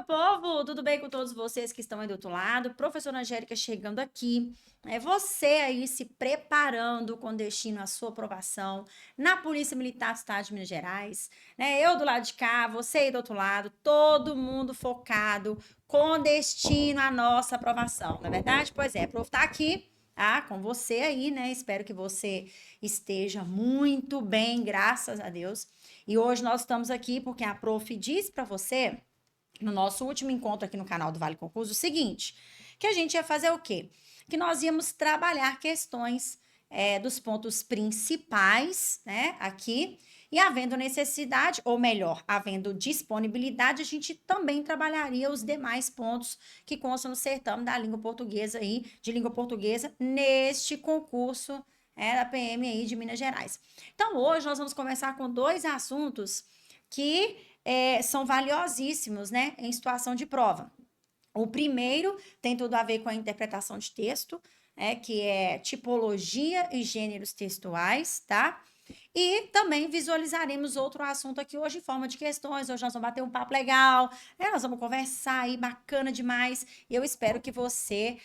povo! Tudo bem com todos vocês que estão aí do outro lado? Professora Angélica chegando aqui. É você aí se preparando com destino à sua aprovação na Polícia Militar do Estado de Minas Gerais, né? Eu do lado de cá, você aí do outro lado, todo mundo focado com destino à nossa aprovação, não é verdade? Pois é, prof, tá aqui, tá? Com você aí, né? Espero que você esteja muito bem, graças a Deus. E hoje nós estamos aqui porque a prof disse para você no nosso último encontro aqui no canal do Vale Concurso o seguinte, que a gente ia fazer o quê? Que nós íamos trabalhar questões dos pontos principais, né, aqui, e havendo necessidade, ou melhor, havendo disponibilidade, a gente também trabalharia os demais pontos que constam no certame da língua portuguesa aí, de língua portuguesa, neste concurso da PM aí de Minas Gerais. Então, hoje nós vamos conversar com dois assuntos que são valiosíssimos, né, em situação de prova. O primeiro tem tudo a ver com a interpretação de texto, que é tipologia e gêneros textuais, tá? E também visualizaremos outro assunto aqui hoje em forma de questões. Hoje nós vamos bater um papo legal, nós vamos conversar aí, bacana demais. E eu espero que você,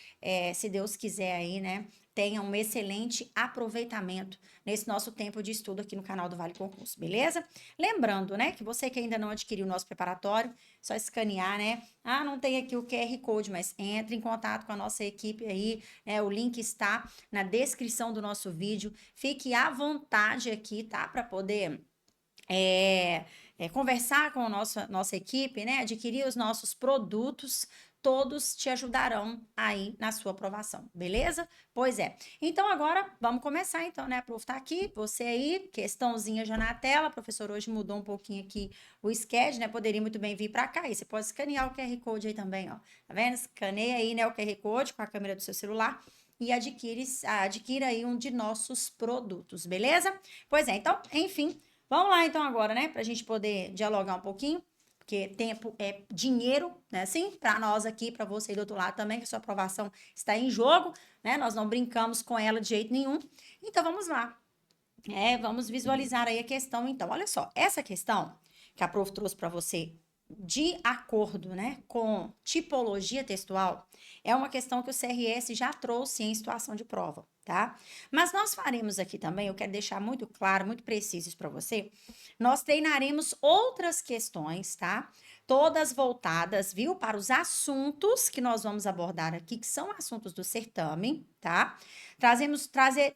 se Deus quiser aí, né, tenha um excelente aproveitamento nesse nosso tempo de estudo aqui no canal do Vale Concurso, beleza? Lembrando, né, que você que ainda não adquiriu o nosso preparatório, só escanear, né? Ah, não tem aqui o QR Code, mas entre em contato com a nossa equipe aí, né? O link está na descrição do nosso vídeo. Fique à vontade aqui, tá? Para poder conversar com a nossa equipe, né? Adquirir os nossos produtos, todos te ajudarão aí na sua aprovação, beleza? Pois é. Então agora vamos começar então, né? A prof tá aqui, você aí, questãozinha já na tela. A professora hoje mudou um pouquinho aqui o schedule, né? Poderia muito bem vir para cá. E você pode escanear o QR Code aí também, ó. Tá vendo? Escaneia aí, né, o QR Code com a câmera do seu celular e adquira aí um de nossos produtos, beleza? Pois é, então, enfim, vamos lá então agora, né, pra gente poder dialogar um pouquinho, porque tempo é dinheiro, né, assim, para nós aqui, para você do outro lado também, que a sua aprovação está em jogo, né, nós não brincamos com ela de jeito nenhum. Então vamos lá, vamos visualizar aí a questão então. Olha só, essa questão que a prof trouxe para você de acordo, né, com tipologia textual, é uma questão que o CRS já trouxe em situação de prova, tá? Mas nós faremos aqui também, eu quero deixar muito claro, muito preciso isso para você, nós treinaremos outras questões, tá? Todas voltadas, viu, para os assuntos que nós vamos abordar aqui, que são assuntos do certame, tá?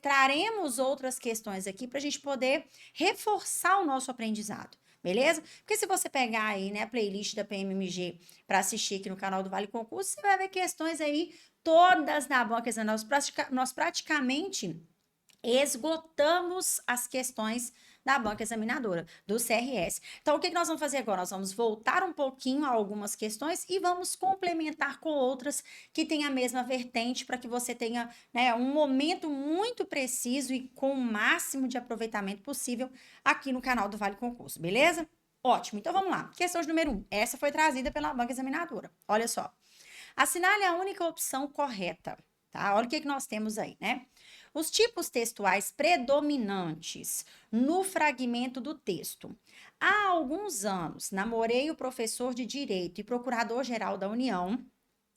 Traremos outras questões aqui para a gente poder reforçar o nosso aprendizado. Beleza? Porque se você pegar aí, né, a playlist da PMMG para assistir aqui no canal do Vale Concurso, você vai ver questões aí todas na banca. Nós praticamente esgotamos as questões da banca examinadora, do CRS. Então, o que nós vamos fazer agora? Nós vamos voltar um pouquinho a algumas questões e vamos complementar com outras que têm a mesma vertente para que você tenha, né, um momento muito preciso e com o máximo de aproveitamento possível aqui no canal do Vale Concurso, beleza? Ótimo, então vamos lá. Questão de número 1. Essa foi trazida pela banca examinadora. Olha só. Assinale a única opção correta, tá? Olha o que nós temos aí, né? Os tipos textuais predominantes no fragmento do texto. Há alguns anos, namorei o professor de Direito e Procurador-Geral da União,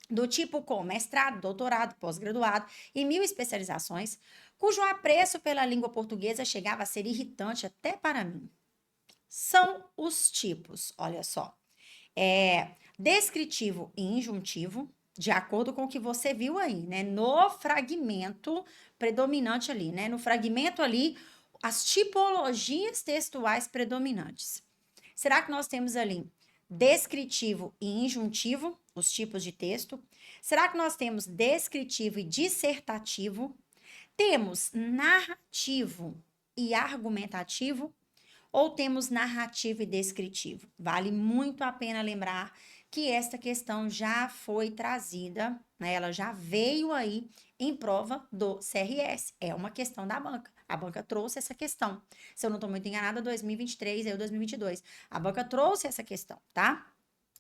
do tipo com mestrado, doutorado, pós-graduado e 1000 especializações, cujo apreço pela língua portuguesa chegava a ser irritante até para mim. São os tipos, olha só. Descritivo e injuntivo, de acordo com o que você viu aí, né? No fragmento predominante ali, né? No fragmento ali, as tipologias textuais predominantes. Será que nós temos ali descritivo e injuntivo, os tipos de texto? Será que nós temos descritivo e dissertativo? Temos narrativo e argumentativo? Ou temos narrativo e descritivo? Vale muito a pena lembrar que esta questão já foi trazida, né? Ela já veio aí em prova do CRS. É uma questão da banca. A banca trouxe essa questão. Se eu não estou muito enganada, 2023 e 2022. A banca trouxe essa questão, tá?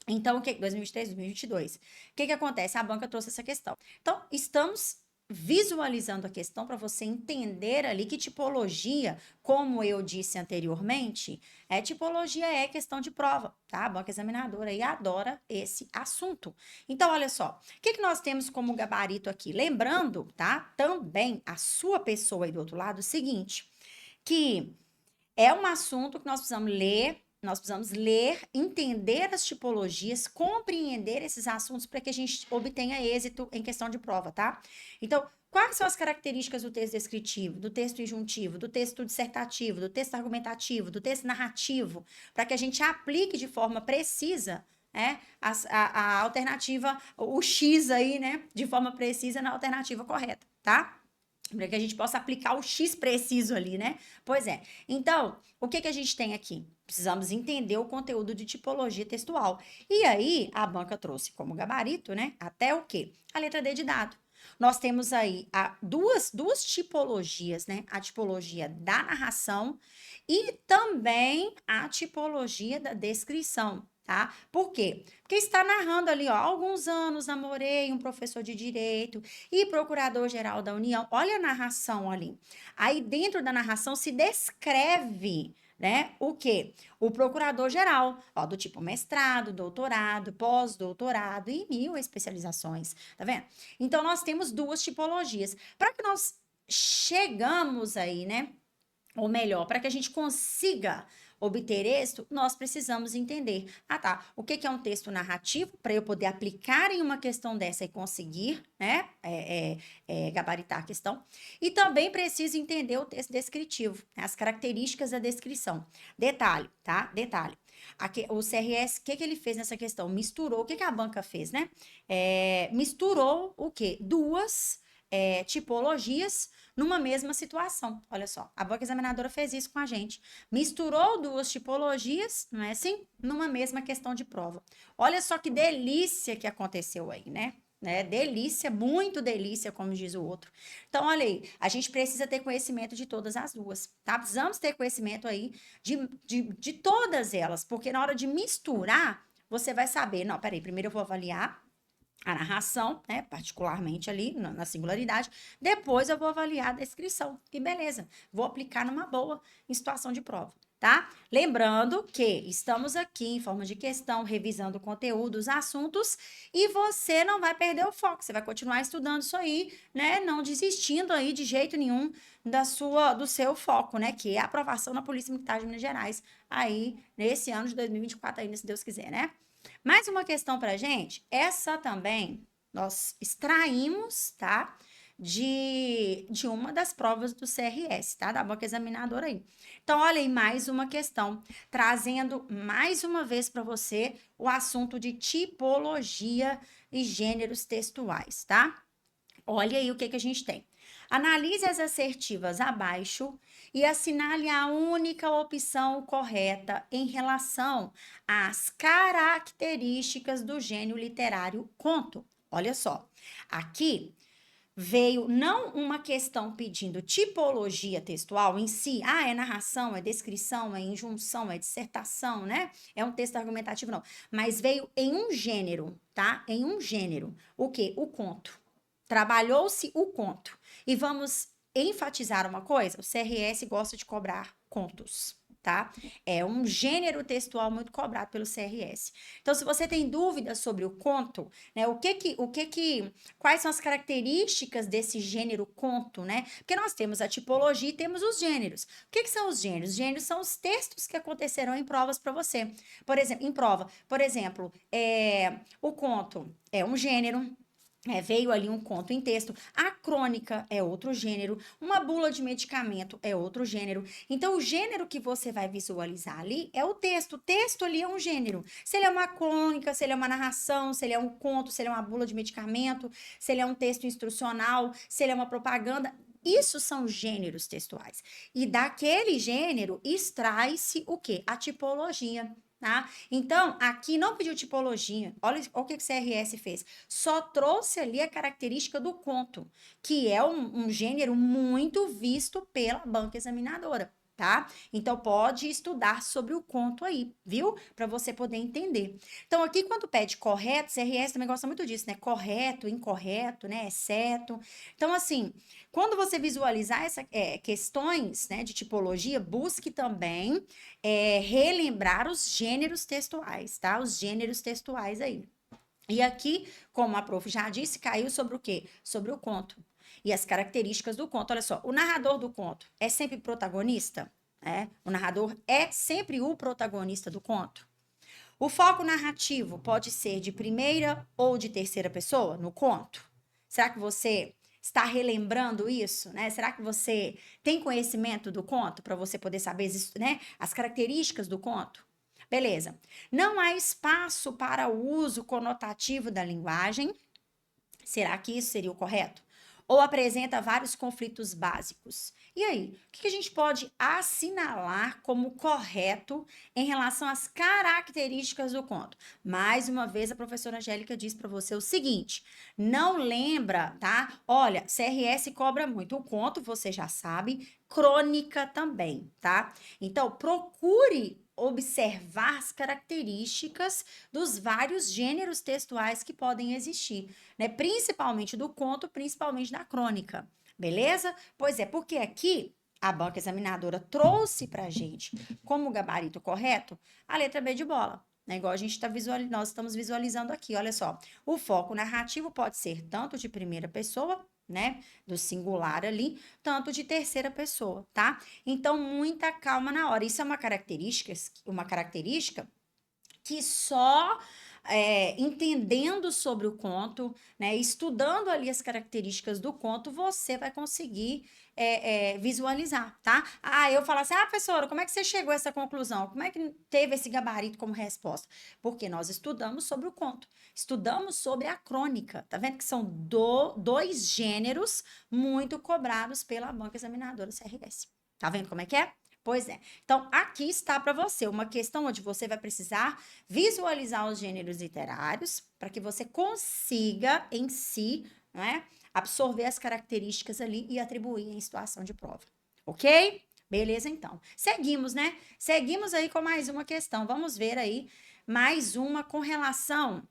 Então, 2023, 2022. O que acontece? A banca trouxe essa questão. Então, estamos visualizando a questão para você entender ali que tipologia, como eu disse anteriormente, tipologia é questão de prova, tá? A banca examinadora aí adora esse assunto. Então, olha só, o que nós temos como gabarito aqui? Lembrando, tá? Também a sua pessoa aí do outro lado, o seguinte, que é um assunto que nós precisamos ler, entender as tipologias, compreender esses assuntos para que a gente obtenha êxito em questão de prova, tá? Então, quais são as características do texto descritivo, do texto injuntivo, do texto dissertativo, do texto argumentativo, do texto narrativo, para que a gente aplique de forma precisa a alternativa, o X aí, né, de forma precisa na alternativa correta, tá? Para que a gente possa aplicar o X preciso ali, né? Pois é. Então, o que a gente tem aqui? Precisamos entender o conteúdo de tipologia textual. E aí, a banca trouxe como gabarito, né? Até o quê? A letra D de dado. Nós temos aí duas tipologias, né? A tipologia da narração e também a tipologia da descrição, tá? Por quê? Porque está narrando ali, ó, há alguns anos namorei um professor de direito e procurador-geral da União. Olha a narração ali. Aí dentro da narração se descreve, né, o quê? O procurador-geral, ó, do tipo mestrado, doutorado, pós-doutorado e 1000 especializações, tá vendo? Então nós temos duas tipologias. Para que nós chegamos aí, né, ou melhor, para que a gente consiga obter êxito, nós precisamos entender. Ah, tá. O que é um texto narrativo? Para eu poder aplicar em uma questão dessa e conseguir, né? Gabaritar a questão. E também preciso entender o texto descritivo, né, as características da descrição. Detalhe, tá? Detalhe. Aqui, o CRS, o que ele fez nessa questão? Misturou. O que a banca fez, né? Misturou o quê? Duas tipologias numa mesma situação. Olha só, a banca examinadora fez isso com a gente. Misturou duas tipologias, não é assim? Numa mesma questão de prova. Olha só que delícia que aconteceu aí, né? Delícia, muito delícia, como diz o outro. Então, olha aí, a gente precisa ter conhecimento de todas as duas, tá? Precisamos ter conhecimento aí de todas elas, porque na hora de misturar, você vai saber, não, peraí, primeiro eu vou avaliar a narração, né, particularmente ali na singularidade, depois eu vou avaliar a descrição, e beleza, vou aplicar numa boa em situação de prova, tá? Lembrando que estamos aqui em forma de questão, revisando o conteúdo, os assuntos, e você não vai perder o foco, você vai continuar estudando isso aí, né, não desistindo aí de jeito nenhum do seu foco, né, que é a aprovação na Polícia Militar de Minas Gerais, aí, nesse ano de 2024 ainda, se Deus quiser, né? Mais uma questão para gente, essa também nós extraímos, tá? De uma das provas do CRS, tá? Da banca examinadora aí. Então, olha aí mais uma questão, trazendo mais uma vez para você o assunto de tipologia e gêneros textuais, tá? Olha aí o que a gente tem. Analise as assertivas abaixo e assinale a única opção correta em relação às características do gênero literário conto. Olha só, aqui veio não uma questão pedindo tipologia textual em si, é narração, é descrição, é injunção, é dissertação, né? É um texto argumentativo, não. Mas veio em um gênero, tá? Em um gênero. O quê? O conto. Trabalhou-se o conto. E vamos enfatizar uma coisa: o CRS gosta de cobrar contos, tá? É um gênero textual muito cobrado pelo CRS. Então, se você tem dúvidas sobre o conto, né, quais são as características desse gênero conto, né? Porque nós temos a tipologia e temos os gêneros. O que são os gêneros? Os gêneros são os textos que acontecerão em provas para você. Por exemplo, em prova, por exemplo, o conto é um gênero. Veio ali um conto em texto, a crônica é outro gênero, uma bula de medicamento é outro gênero. Então, o gênero que você vai visualizar ali é o texto. O texto ali é um gênero. Se ele é uma crônica, se ele é uma narração, se ele é um conto, se ele é uma bula de medicamento, se ele é um texto instrucional, se ele é uma propaganda. Isso são gêneros textuais. E daquele gênero extrai-se o quê? A tipologia. Tá? Então, aqui não pediu tipologia. Olha o que o CRS fez. Só trouxe ali a característica do conto, que é um gênero muito visto pela banca examinadora. tá? Então, pode estudar sobre o conto aí, viu? Para você poder entender. Então, aqui, quando pede correto, CRS também gosta muito disso, né? Correto, incorreto, né? Exceto. Então, assim, quando você visualizar essas questões, né, de tipologia, busque também relembrar os gêneros textuais, tá? Os gêneros textuais aí. E aqui, como a prof já disse, caiu sobre o quê? Sobre o conto. E as características do conto. Olha só, o narrador do conto é sempre protagonista? O narrador é sempre o protagonista do conto. O foco narrativo pode ser de primeira ou de terceira pessoa no conto? Será que você está relembrando isso, né? Será que você tem conhecimento do conto para você poder saber, né, as características do conto? Beleza. Não há espaço para o uso conotativo da linguagem. Será que isso seria o correto? Ou apresenta vários conflitos básicos? E aí, o que a gente pode assinalar como correto em relação às características do conto? Mais uma vez, a professora Angélica diz para você o seguinte: não lembra, tá? Olha, CRS cobra muito. O conto, você já sabe, crônica também, tá? Então, procure observar as características dos vários gêneros textuais que podem existir, né? Principalmente do conto, principalmente da crônica, beleza? Pois é, porque aqui a banca examinadora trouxe para a gente como gabarito correto a letra B de bola. Né? Igual a gente está nós estamos visualizando aqui, olha só. O foco narrativo pode ser tanto de primeira pessoa, né, do singular ali, tanto de terceira pessoa, tá? Então, muita calma na hora. Isso é uma característica que só entendendo sobre o conto, né, estudando ali as características do conto, você vai conseguir visualizar, tá? Ah, eu falo assim, professora, como é que você chegou a essa conclusão? Como é que teve esse gabarito como resposta? Porque nós estudamos sobre o conto, estudamos sobre a crônica, tá vendo que são dois gêneros muito cobrados pela banca examinadora CRS. Tá vendo como é que é? Pois é. Então, aqui está para você uma questão onde você vai precisar visualizar os gêneros literários para que você consiga em si, né, absorver as características ali e atribuir em situação de prova. Ok? Beleza, então. Seguimos, né? Seguimos aí com mais uma questão. Vamos ver aí mais uma com relação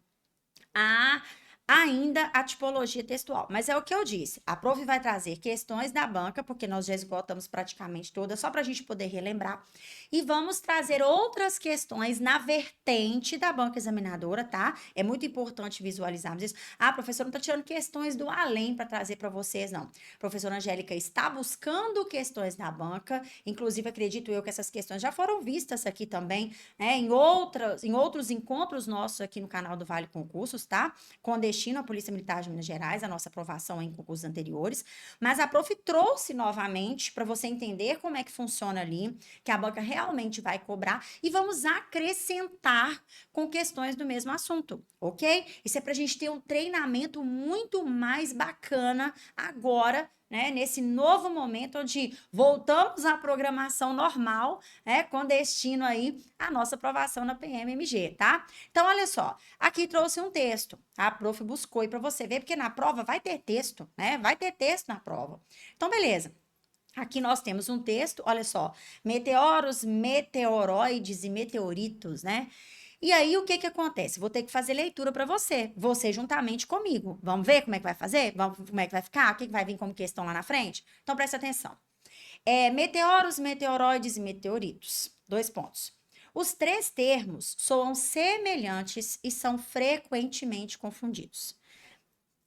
a ainda a tipologia textual. Mas é o que eu disse, a prof vai trazer questões da banca, porque nós já esgotamos praticamente todas, só para a gente poder relembrar, e vamos trazer outras questões na vertente da banca examinadora, tá? É muito importante visualizarmos isso. Professora, não está tirando questões do além para trazer para vocês, não. A professora Angélica está buscando questões da banca, inclusive acredito eu que essas questões já foram vistas aqui também, né, em outros encontros nossos aqui no canal do Vale Concursos, tá? Com destino à Polícia Militar de Minas Gerais, a nossa aprovação em concursos anteriores, mas a prof trouxe novamente para você entender como é que funciona ali, que a banca realmente vai cobrar e vamos acrescentar com questões do mesmo assunto, ok? Isso é para a gente ter um treinamento muito mais bacana agora, né, nesse novo momento onde voltamos à programação normal, né, com destino aí à nossa aprovação na PMMG, tá? Então, olha só, aqui trouxe um texto, a prof buscou aí para você ver, porque na prova vai ter texto, né? Vai ter texto na prova. Então, beleza. Aqui nós temos um texto, olha só, meteoros, meteoroides e meteoritos, né? E aí, o que que acontece? Vou ter que fazer leitura para você juntamente comigo. Vamos ver como é que vai fazer? Vamos, como é que vai ficar? O que que vai vir como questão lá na frente? Então, presta atenção. Meteoros, meteoroides e meteoritos. 2 pontos. Os três termos soam semelhantes e são frequentemente confundidos.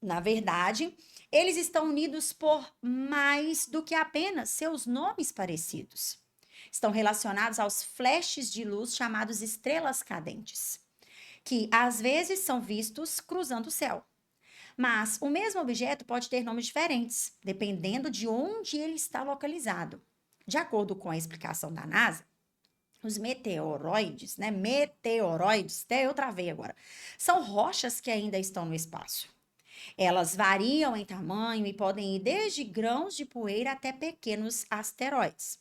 Na verdade, eles estão unidos por mais do que apenas seus nomes parecidos. Estão relacionados aos flashes de luz chamados estrelas cadentes, que às vezes são vistos cruzando o céu. Mas o mesmo objeto pode ter nomes diferentes, dependendo de onde ele está localizado. De acordo com a explicação da NASA, os meteoroides, né? Meteoroides, até eu travei agora, são rochas que ainda estão no espaço. Elas variam em tamanho e podem ir desde grãos de poeira até pequenos asteroides.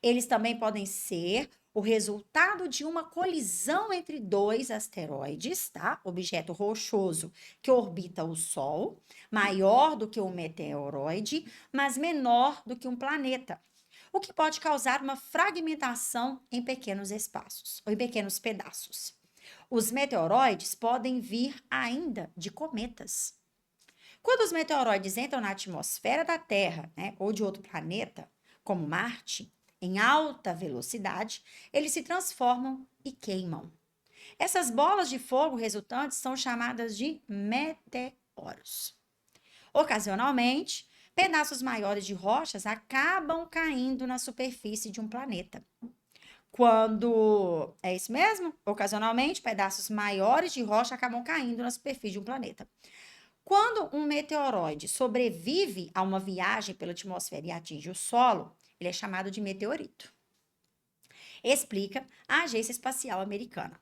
Eles também podem ser o resultado de uma colisão entre dois asteroides, tá? Objeto rochoso que orbita o Sol, maior do que um meteoroide, mas menor do que um planeta. o que pode causar uma fragmentação em pequenos espaços, ou em pequenos pedaços. Os meteoroides podem vir ainda de cometas. Quando os meteoroides entram na atmosfera da Terra, né, ou de outro planeta, como Marte, em alta velocidade, eles se transformam e queimam. Essas bolas de fogo resultantes são chamadas de meteoros. Ocasionalmente, pedaços maiores de rochas acabam caindo na superfície de um planeta. Quando é isso mesmo? Ocasionalmente, pedaços maiores de rocha acabam caindo na superfície de um planeta. Quando um meteoroide sobrevive a uma viagem pela atmosfera e atinge o solo, ele é chamado de meteorito. Explica a Agência Espacial Americana.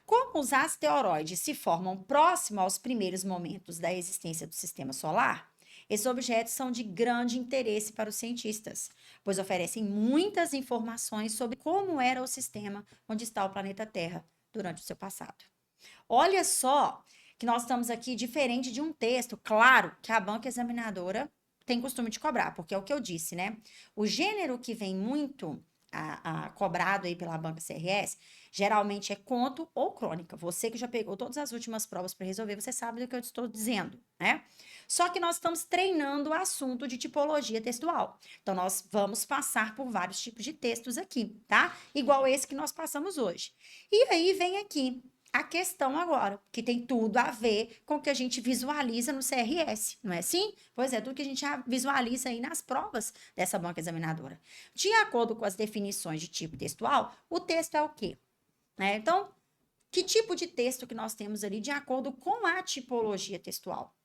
Como os asteroides se formam próximo aos primeiros momentos da existência do sistema solar, esses objetos são de grande interesse para os cientistas, pois oferecem muitas informações sobre como era o sistema onde está o planeta Terra durante o seu passado. Olha só que nós estamos aqui diferente de um texto, claro que a banca examinadora tem costume de cobrar, porque é o que eu disse, né? O gênero que vem muito cobrado aí pela banca CRS, geralmente é conto ou crônica. Você que já pegou todas as últimas provas para resolver, você sabe do que eu estou dizendo, né? Só que nós estamos treinando o assunto de tipologia textual. Então, nós vamos passar por vários tipos de textos aqui, tá? Igual esse que nós passamos hoje. E aí vem aqui a questão agora, que tem tudo a ver com o que a gente visualiza no CRS, não é assim? Pois é, tudo que a gente já visualiza aí nas provas dessa banca examinadora. De acordo com as definições de tipo textual, o texto é o quê? Então, que tipo de texto que nós temos ali de acordo com a tipologia textual?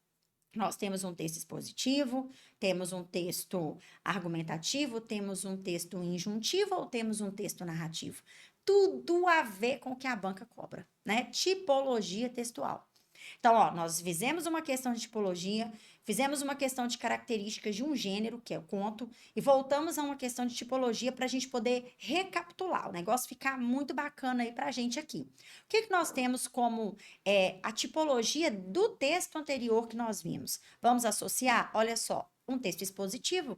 Nós temos um texto expositivo, temos um texto argumentativo, temos um texto injuntivo ou temos um texto narrativo. Tudo a ver com o que a banca cobra, né? Tipologia textual. Então, ó, nós fizemos uma questão de tipologia, fizemos uma questão de características de um gênero, que é o conto, e voltamos a uma questão de tipologia para a gente poder recapitular, o negócio ficar muito bacana aí para a gente aqui. O que nós temos como a tipologia do texto anterior que nós vimos? Vamos associar, olha só, um texto expositivo,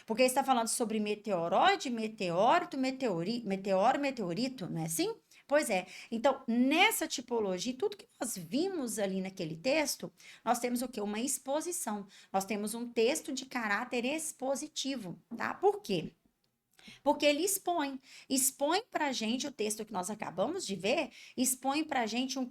porque está falando sobre meteoroide, meteorito, meteoro, meteorito, não é assim? Pois é. Então, nessa tipologia, tudo que nós vimos ali naquele texto, nós temos o quê? Uma exposição. Nós temos um texto de caráter expositivo, tá? Por quê? Porque ele expõe para a gente o texto que nós acabamos de ver, expõe para a gente o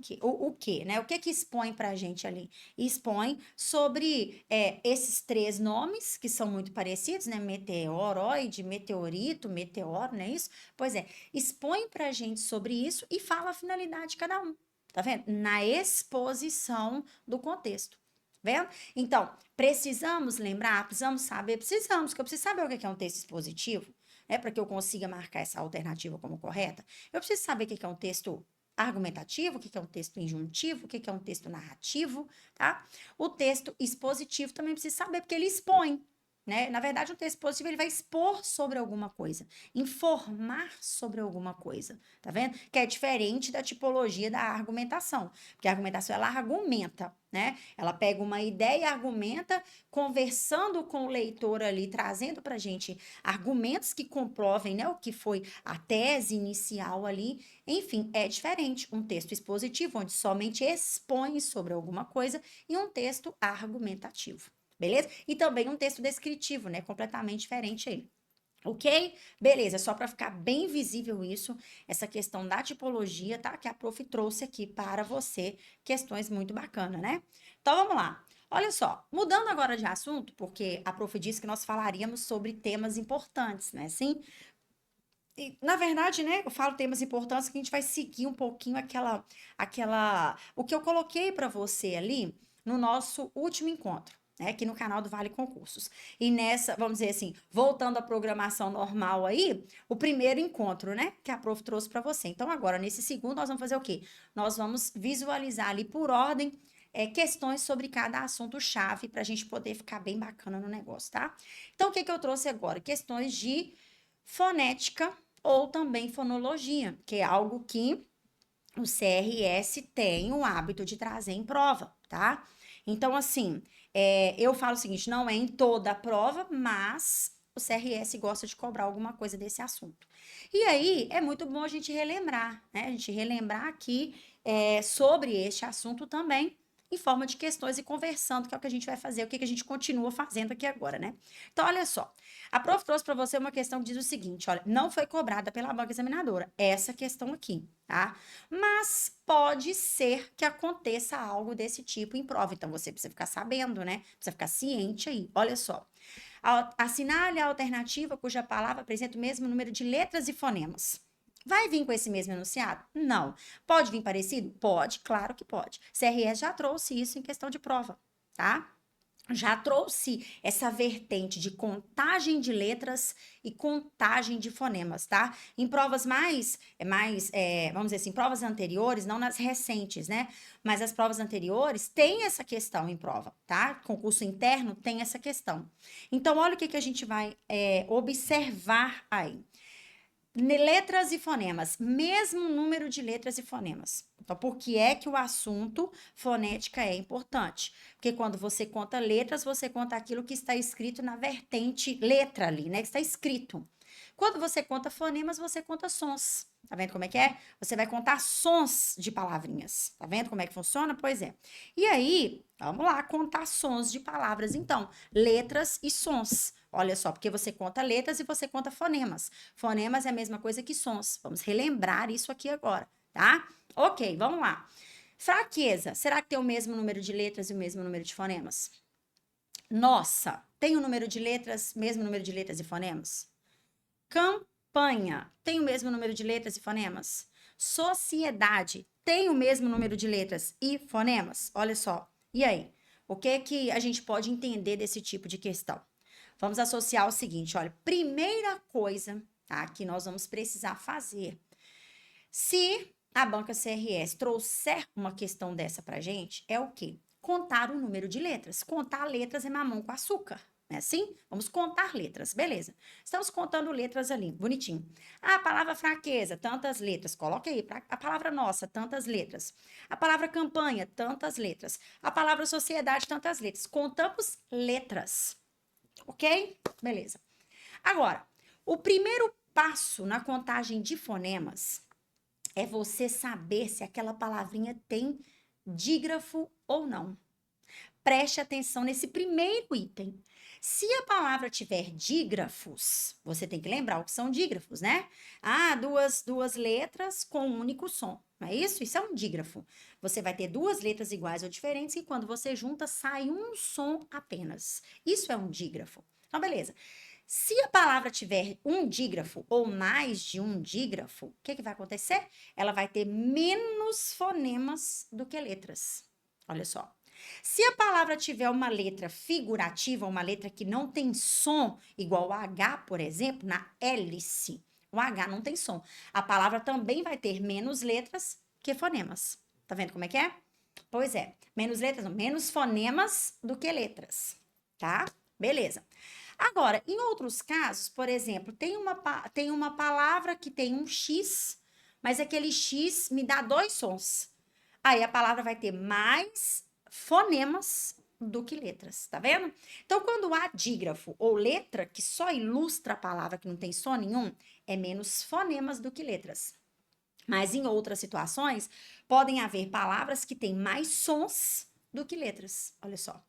quê, né? O que que expõe para a gente ali? Expõe sobre esses três nomes, que são muito parecidos, né? Meteoroide, meteorito, meteoro, não é isso? Pois é, expõe para a gente sobre isso e fala a finalidade de cada um, tá vendo? Na exposição do contexto. Vendo? Então, precisamos lembrar, precisamos saber, precisamos, que eu preciso saber o que é um texto expositivo, para que eu consiga marcar essa alternativa como correta. Eu preciso saber o que é um texto argumentativo, o que é um texto injuntivo, o que é um texto narrativo, tá? O texto expositivo também precisa saber, porque ele expõe, né? Na verdade, um texto expositivo ele vai expor sobre alguma coisa, informar sobre alguma coisa, tá vendo? Que é diferente da tipologia da argumentação, porque a argumentação ela argumenta, né? Ela pega uma ideia e argumenta, conversando com o leitor ali, trazendo para a gente argumentos que comprovem, né, o que foi a tese inicial ali. Enfim, é diferente um texto expositivo, onde somente expõe sobre alguma coisa, e um texto argumentativo, beleza? E também um texto descritivo, né, completamente diferente aí. Ok? Beleza, só para ficar bem visível isso, essa questão da tipologia, tá? Que a prof trouxe aqui para você, questões muito bacanas, né? Então vamos lá. Olha só, mudando agora de assunto, porque a prof disse que nós falaríamos sobre temas importantes, né? Sim? E, na verdade, né, eu falo temas importantes que a gente vai seguir um pouquinho o que eu coloquei para você ali no nosso último encontro, né, aqui no canal do Vale Concursos. E nessa, vamos dizer assim, voltando à programação normal aí, o primeiro encontro, né, que a prof trouxe para você. Então, agora, nesse segundo, nós vamos fazer o quê? Nós vamos visualizar ali por ordem questões sobre cada assunto-chave para a gente poder ficar bem bacana no negócio, tá? Então, o que que eu trouxe agora? Questões de fonética ou também fonologia, que é algo que o CRS tem o hábito de trazer em prova, tá? Então, assim, eu falo o seguinte, não é em toda a prova, mas o CRS gosta de cobrar alguma coisa desse assunto. E aí, é muito bom a gente relembrar, né? A gente relembrar aqui sobre este assunto também, em forma de questões e conversando, que é o que a gente vai fazer, o que a gente continua fazendo aqui agora, né? Então, olha só. A prof trouxe para você uma questão que diz o seguinte, olha, não foi cobrada pela banca examinadora, essa questão aqui, tá? Mas pode ser que aconteça algo desse tipo em prova, então você precisa ficar sabendo, né? Precisa ficar ciente aí, olha só. Assinale a alternativa cuja palavra apresenta o mesmo número de letras e fonemas. Vai vir com esse mesmo enunciado? Não. Pode vir parecido? Pode, claro que pode. CRS já trouxe isso em questão de prova, tá? Já trouxe essa vertente de contagem de letras e contagem de fonemas, tá? Em provas vamos dizer assim, provas anteriores, não nas recentes, né? Mas as provas anteriores têm essa questão em prova, tá? Concurso interno tem essa questão. Então, olha o que a gente vai observar aí. Letras e fonemas, mesmo número de letras e fonemas. Então, por que é que o assunto fonética é importante? Porque quando você conta letras, você conta aquilo que está escrito na vertente letra ali, né? Que está escrito. Quando você conta fonemas, você conta sons. Tá vendo como é que é? Você vai contar sons de palavrinhas. Tá vendo como é que funciona? Pois é. E aí, vamos lá, contar sons de palavras, então. Letras e sons. Olha só, porque você conta letras e você conta fonemas. Fonemas é a mesma coisa que sons. Vamos relembrar isso aqui agora, tá? Ok, vamos lá. Fraqueza. Será que tem o mesmo número de letras e o mesmo número de fonemas? Nossa, tem o número de letras, mesmo número de letras e fonemas? Campanha. Tem o mesmo número de letras e fonemas? Sociedade. Tem o mesmo número de letras e fonemas? Olha só. E aí? O que a gente pode entender desse tipo de questão? Vamos associar o seguinte, olha, primeira coisa, tá, que nós vamos precisar fazer. Se a banca CRS trouxer uma questão dessa pra gente, é o quê? Contar o número de letras. Contar letras é mamão com açúcar, não é assim? Vamos contar letras, beleza. Estamos contando letras ali, bonitinho. A palavra fraqueza, tantas letras. Coloca aí, a palavra nossa, tantas letras. A palavra campanha, tantas letras. A palavra sociedade, tantas letras. Contamos letras. Ok? Beleza. Agora, o primeiro passo na contagem de fonemas é você saber se aquela palavrinha tem dígrafo ou não. Preste atenção nesse primeiro item. Se a palavra tiver dígrafos, você tem que lembrar o que são dígrafos, né? Ah, duas letras com um único som. Não é isso? Isso é um dígrafo. Você vai ter duas letras iguais ou diferentes e quando você junta, sai um som apenas. Isso é um dígrafo. Então, beleza. Se a palavra tiver um dígrafo ou mais de um dígrafo, o que vai acontecer? Ela vai ter menos fonemas do que letras. Olha só. Se a palavra tiver uma letra figurativa, uma letra que não tem som, igual o H, por exemplo, na hélice, o H não tem som. A palavra também vai ter menos letras que fonemas. Tá vendo como é que é? Pois é, menos letras, não, menos fonemas do que letras, tá? Beleza. Agora, em outros casos, por exemplo, tem uma palavra que tem um X, mas aquele X me dá dois sons. Aí a palavra vai ter mais fonemas do que letras, tá vendo? Então, quando há dígrafo ou letra que só ilustra a palavra que não tem som nenhum, é menos fonemas do que letras. Mas em outras situações, podem haver palavras que têm mais sons do que letras. Olha só.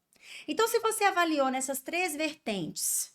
Então, se você avaliou nessas três vertentes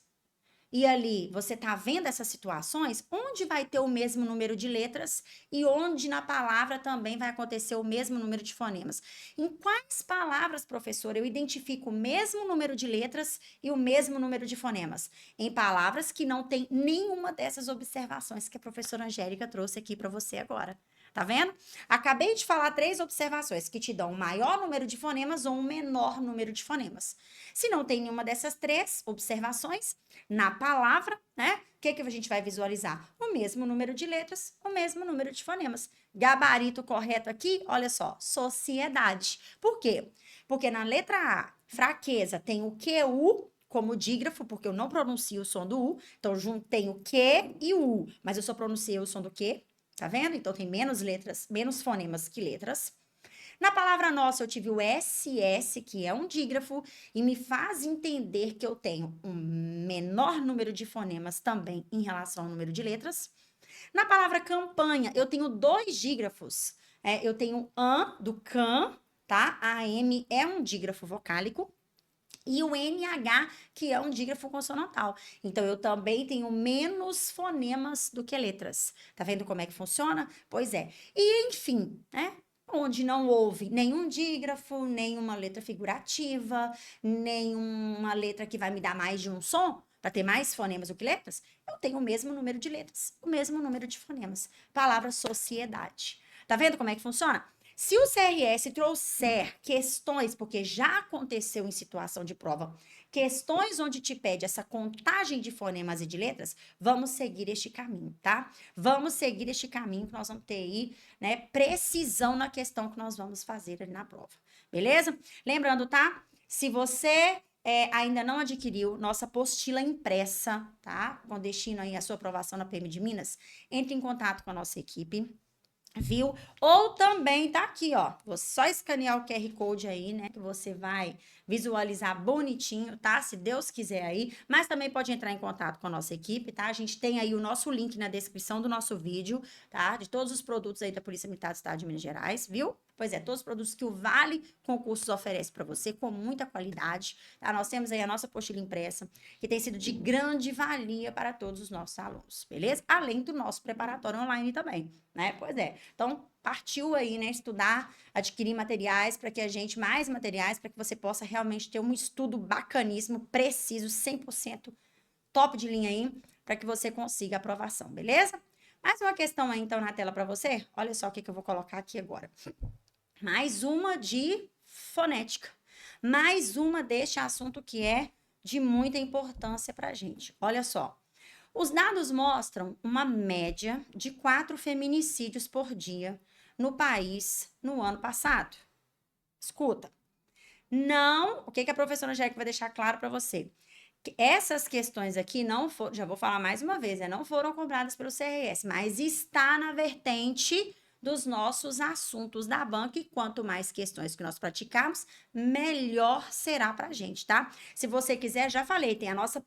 e ali você está vendo essas situações, onde vai ter o mesmo número de letras e onde na palavra também vai acontecer o mesmo número de fonemas. Em quais palavras, professor, eu identifico o mesmo número de letras e o mesmo número de fonemas? Em palavras que não tem nenhuma dessas observações que a professora Angélica trouxe aqui para você agora. Tá vendo? Acabei de falar três observações que te dão um maior número de fonemas ou um menor número de fonemas. Se não tem nenhuma dessas três observações, na palavra, né? O que a gente vai visualizar? O mesmo número de letras, o mesmo número de fonemas. Gabarito correto aqui, olha só, sociedade. Por quê? Porque na letra A, fraqueza, tem o QU como dígrafo, porque eu não pronuncio o som do U. Então, juntei o Q e o U, mas eu só pronunciei o som do Q. Tá vendo? Então, tem menos letras, menos fonemas que letras. Na palavra nossa, eu tive o SS, que é um dígrafo, e me faz entender que eu tenho um menor número de fonemas também em relação ao número de letras. Na palavra campanha, eu tenho dois dígrafos. Eu tenho an, do can, tá? A M é um dígrafo vocálico. E o NH, que é um dígrafo consonantal. Então, eu também tenho menos fonemas do que letras. Tá vendo como é que funciona? Pois é. E, enfim, né? Onde não houve nenhum dígrafo, nenhuma letra figurativa, nenhuma letra que vai me dar mais de um som, para ter mais fonemas do que letras, eu tenho o mesmo número de letras, o mesmo número de fonemas. Palavra sociedade. Tá vendo como é que funciona? Se o CRS trouxer questões, porque já aconteceu em situação de prova, questões onde te pede essa contagem de fonemas e de letras, vamos seguir este caminho, tá? Vamos seguir este caminho que nós vamos ter aí, né, precisão na questão que nós vamos fazer ali na prova, beleza? Lembrando, tá? Se você ainda não adquiriu nossa apostila impressa, tá? Com destino aí à sua aprovação na PM de Minas, entre em contato com a nossa equipe. Viu? Ou também tá aqui, ó. Vou só escanear o QR Code aí, né? Que você vai visualizar bonitinho, tá? Se Deus quiser aí. Mas também pode entrar em contato com a nossa equipe, tá? A gente tem aí o nosso link na descrição do nosso vídeo, tá? De todos os produtos aí da Polícia Militar do Estado de Minas Gerais, viu? Pois é, todos os produtos que o Vale Concursos oferece para você com muita qualidade, tá? Nós temos aí a nossa apostila impressa, que tem sido de grande valia para todos os nossos alunos, beleza? Além do nosso preparatório online também, né? Pois é. Então, partiu aí, né, estudar, adquirir materiais para que a gente, mais materiais, para que você possa realmente ter um estudo bacaníssimo, preciso, 100% top de linha aí, para que você consiga aprovação, beleza? Mais uma questão aí, então, na tela para você. Olha só o que eu vou colocar aqui agora. Mais uma de fonética. Mais uma deste assunto que é de muita importância para a gente. Olha só. Os dados mostram uma média de 4 feminicídios por dia no país no ano passado. Escuta, não, o que a professora Angélica vai deixar claro para você? Que essas questões aqui não foram, já vou falar mais uma vez, não foram cobradas pelo CRS, mas está na vertente dos nossos assuntos da banca, e quanto mais questões que nós praticarmos, melhor será para a gente, tá? Se você quiser, já falei, tem a nossa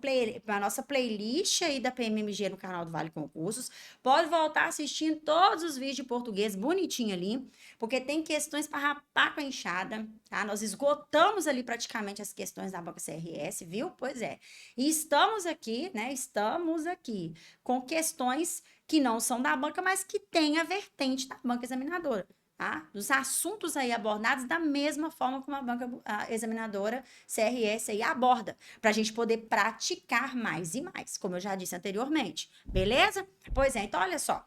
playlist aí da PMMG no canal do Vale Concursos, pode voltar assistindo todos os vídeos de português bonitinho ali, porque tem questões para rapar com a enxada, tá? Nós esgotamos ali praticamente as questões da banca CRS, viu? Pois é. E estamos aqui, né? Estamos aqui com questões que não são da banca, mas que têm a vertente da banca examinadora, tá? Os assuntos aí abordados da mesma forma como a banca examinadora CRS aí aborda, para a gente poder praticar mais e mais, como eu já disse anteriormente, beleza? Pois é, então olha só.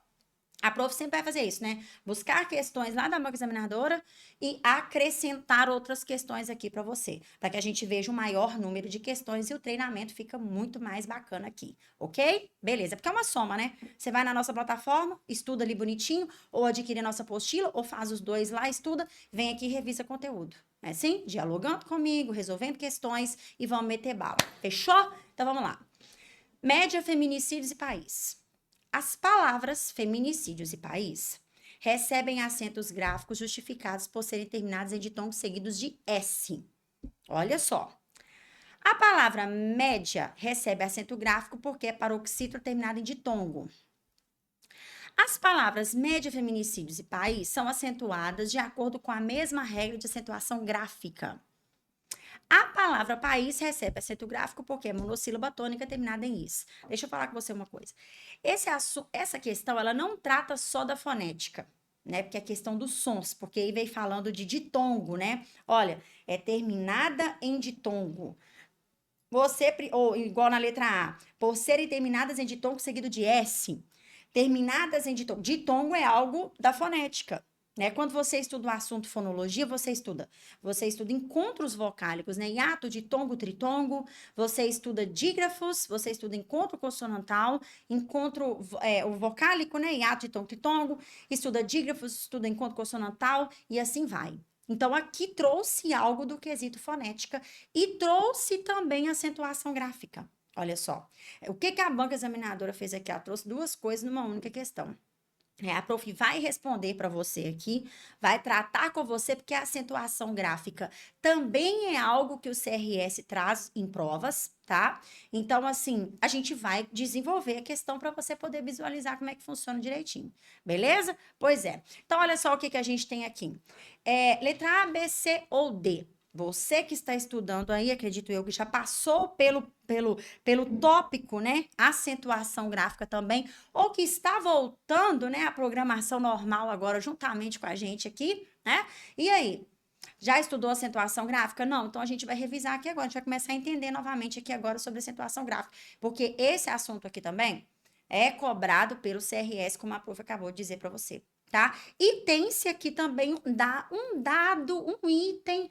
A prof sempre vai fazer isso, né? Buscar questões lá da banca examinadora e acrescentar outras questões aqui para você, para que a gente veja um maior número de questões e o treinamento fica muito mais bacana aqui, ok? Beleza, porque é uma soma, né? Você vai na nossa plataforma, estuda ali bonitinho, ou adquire a nossa apostila, ou faz os dois lá, estuda, vem aqui e revisa conteúdo. É assim? Dialogando comigo, resolvendo questões e vamos meter bala. Fechou? Então vamos lá. Média, feminicídios e país. As palavras feminicídios e país recebem acentos gráficos justificados por serem terminados em ditongos seguidos de S. Olha só. A palavra média recebe acento gráfico porque é paroxítona terminada em ditongo. As palavras média, feminicídios e país são acentuadas de acordo com a mesma regra de acentuação gráfica. A palavra país recebe acento gráfico porque é monossílaba tônica terminada em is. Deixa eu falar com você uma coisa. Essa questão, ela não trata só da fonética, né? Porque é a questão dos sons, porque aí vem falando de ditongo, né? Olha, é terminada em ditongo. Ou igual na letra A, por serem terminadas em ditongo seguido de S. Terminadas em ditongo. Ditongo é algo da fonética. Né? Quando você estuda o assunto fonologia, você estuda encontros vocálicos, né? Hiato, ditongo, tritongo, você estuda dígrafos, você estuda encontro consonantal, encontro o vocálico, né? Hiato, ditongo, tritongo, estuda dígrafos, estuda encontro consonantal e assim vai. Então, aqui trouxe algo do quesito fonética e trouxe também acentuação gráfica. Olha só, o que a banca examinadora fez aqui? Ela trouxe duas coisas numa única questão. A prof vai responder para você aqui, vai tratar com você, porque a acentuação gráfica também é algo que o CRS traz em provas, tá? Então, assim, a gente vai desenvolver a questão para você poder visualizar como é que funciona direitinho, beleza? Pois é. Então, olha só o que a gente tem aqui. Letra A, B, C ou D. Você que está estudando aí, acredito eu, que já passou pelo tópico, né? Acentuação gráfica também, ou que está voltando, né, à programação normal agora, juntamente com a gente aqui, né? E aí? Já estudou acentuação gráfica? Não, então a gente vai revisar aqui agora, a gente vai começar a entender novamente aqui agora sobre acentuação gráfica, porque esse assunto aqui também é cobrado pelo CRS, como a prof acabou de dizer para você, tá? E tem-se aqui também um dado, um item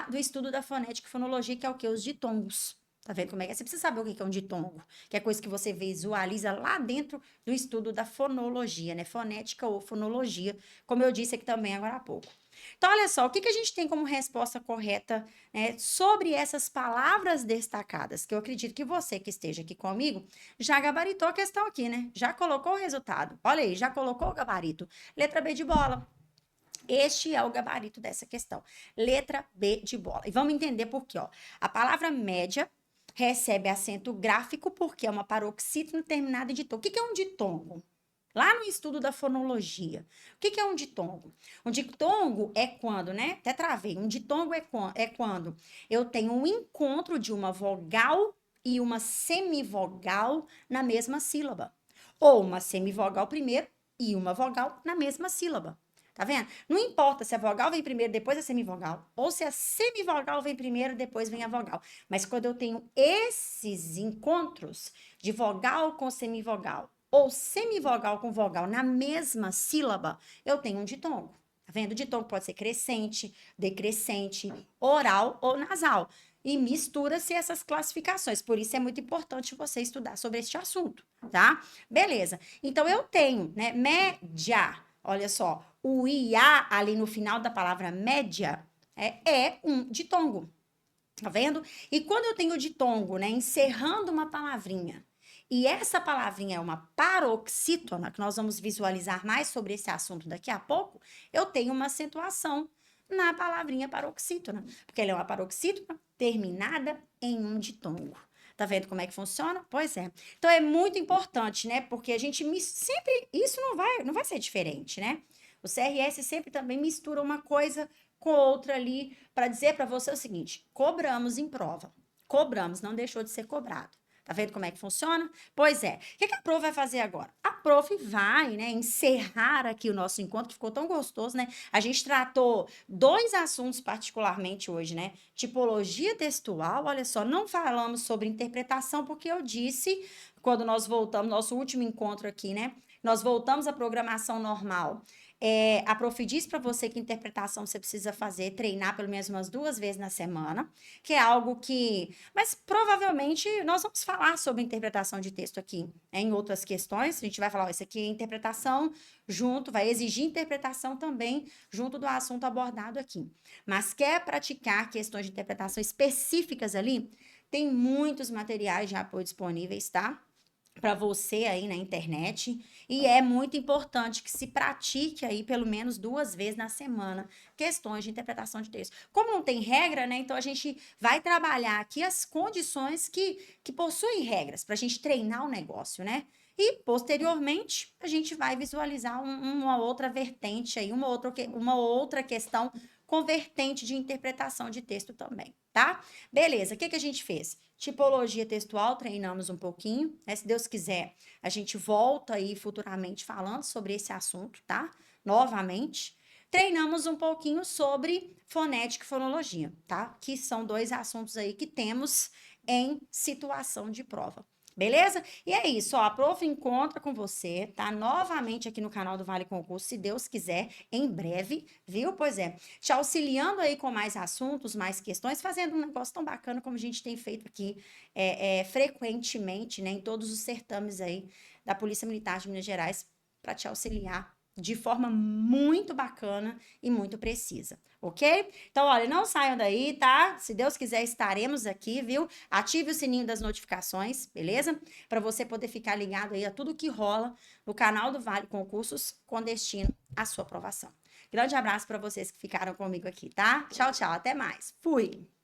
do estudo da fonética e fonologia, que é o que? Os ditongos. Tá vendo como é que é? Você precisa saber o que é um ditongo, que é coisa que você visualiza lá dentro do estudo da fonologia, né? Fonética ou fonologia, como eu disse aqui também agora há pouco. Então, olha só, o que a gente tem como resposta correta, né, sobre essas palavras destacadas? Que eu acredito que você que esteja aqui comigo já gabaritou a questão aqui, né? Já colocou o resultado. Olha aí, já colocou o gabarito. Letra B de bola. Este é o gabarito dessa questão. Letra B de bola. E vamos entender por quê, ó. A palavra média recebe acento gráfico porque é uma paroxítona terminada em ditongo. O que é um ditongo? Lá no estudo da fonologia. O que é um ditongo? Um ditongo é quando, né? Até travei. Um ditongo é quando eu tenho um encontro de uma vogal e uma semivogal na mesma sílaba. Ou uma semivogal primeiro e uma vogal na mesma sílaba. Tá vendo? Não importa se a vogal vem primeiro, depois a semivogal, ou se a semivogal vem primeiro, depois vem a vogal. Mas quando eu tenho esses encontros de vogal com semivogal, ou semivogal com vogal na mesma sílaba, eu tenho um ditongo. Tá vendo? O ditongo pode ser crescente, decrescente, oral ou nasal. E mistura-se essas classificações. Por isso é muito importante você estudar sobre este assunto, tá? Beleza. Então eu tenho, né, média. Olha só, o IA ali no final da palavra média é um ditongo. Tá vendo? E quando eu tenho ditongo, né, encerrando uma palavrinha, e essa palavrinha é uma paroxítona, que nós vamos visualizar mais sobre esse assunto daqui a pouco, eu tenho uma acentuação na palavrinha paroxítona, porque ela é uma paroxítona terminada em um ditongo. Tá vendo como é que funciona? Pois é. Então é muito importante, né? Porque a gente sempre isso não vai ser diferente, né? O CRS sempre também mistura uma coisa com outra ali para dizer para você o seguinte: cobramos em prova. Cobramos, não deixou de ser cobrado. Tá vendo como é que funciona? Pois é. O que a prof vai fazer agora? A prof vai, né, encerrar aqui o nosso encontro, que ficou tão gostoso, né? A gente tratou dois assuntos particularmente hoje, né? Tipologia textual, olha só, não falamos sobre interpretação, porque eu disse, quando nós voltamos, nosso último encontro aqui, né? Nós voltamos à programação normal. A prof diz para você que interpretação você precisa fazer, treinar pelo menos umas 2 vezes na semana, que é algo que. Mas provavelmente nós vamos falar sobre interpretação de texto aqui, né, em outras questões. A gente vai falar, ó, isso aqui é interpretação junto, vai exigir interpretação também junto do assunto abordado aqui. Mas quer praticar questões de interpretação específicas ali? Tem muitos materiais de apoio disponíveis, tá? Para você aí na internet, e é muito importante que se pratique aí pelo menos 2 vezes na semana questões de interpretação de texto. Como não tem regra, né? Então a gente vai trabalhar aqui as condições que possuem regras para a gente treinar o negócio, né? E posteriormente a gente vai visualizar uma outra vertente aí, uma outra questão com vertente de interpretação de texto também, tá? Beleza, o que a gente fez? Tipologia textual, treinamos um pouquinho, né? Se Deus quiser, a gente volta aí futuramente falando sobre esse assunto, tá? Novamente. Treinamos um pouquinho sobre fonética e fonologia, tá? Que são dois assuntos aí que temos em situação de prova. Beleza? E é isso, ó, a prof encontra com você, tá? Novamente aqui no canal do Vale Concurso, se Deus quiser, em breve, viu? Pois é, te auxiliando aí com mais assuntos, mais questões, fazendo um negócio tão bacana como a gente tem feito aqui frequentemente, né, em todos os certames aí da Polícia Militar de Minas Gerais, para te auxiliar de forma muito bacana e muito precisa, ok? Então, olha, não saiam daí, tá? Se Deus quiser, estaremos aqui, viu? Ative o sininho das notificações, beleza? Para você poder ficar ligado aí a tudo que rola no canal do Vale Concursos com destino à sua aprovação. Grande abraço para vocês que ficaram comigo aqui, tá? Tchau, tchau, até mais. Fui!